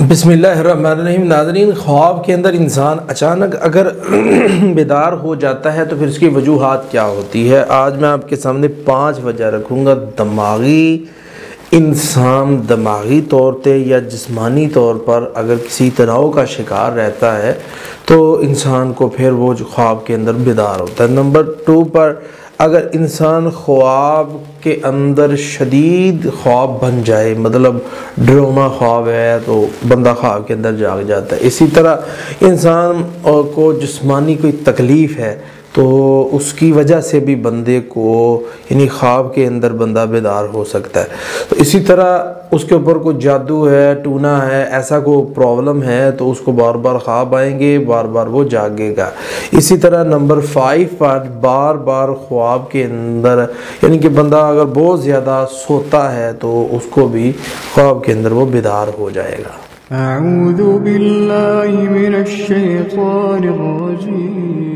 بسم اللہ الرحمن الرحیم۔ ناظرین، خواب کے اندر انسان اچانک اگر بیدار ہو جاتا ہے تو پھر اس کی وجوہات کیا ہوتی ہے؟ آج میں آپ کے سامنے 5 وجہ رکھوں گا۔ انسان دماغی طور پہ یا جسمانی طور پر اگر کسی تناؤ کا شکار رہتا ہے تو انسان کو پھر وہ خواب کے اندر بیدار ہوتا ہے۔ نمبر 2 پر اگر انسان خواب کے اندر شدید خواب بن جائے، مطلب ڈراؤنا خواب ہے تو بندہ خواب کے اندر جاگ جاتا ہے۔ اسی طرح انسان کو جسمانی کوئی تکلیف ہے تو اس کی وجہ سے بھی بندے کو یعنی خواب کے اندر بندہ بیدار ہو سکتا ہے۔ تو اسی طرح اس کے اوپر کوئی جادو ہے، ٹونا ہے، ایسا کوئی پرابلم ہے تو اس کو بار بار خواب آئیں گے، بار بار وہ جاگے گا۔ اسی طرح نمبر 5 پر بار بار خواب کے اندر یعنی کہ بندہ اگر بہت زیادہ سوتا ہے تو اس کو بھی خواب کے اندر وہ بیدار ہو جائے گا۔ اعوذ باللہ من الشیطان الرجیم۔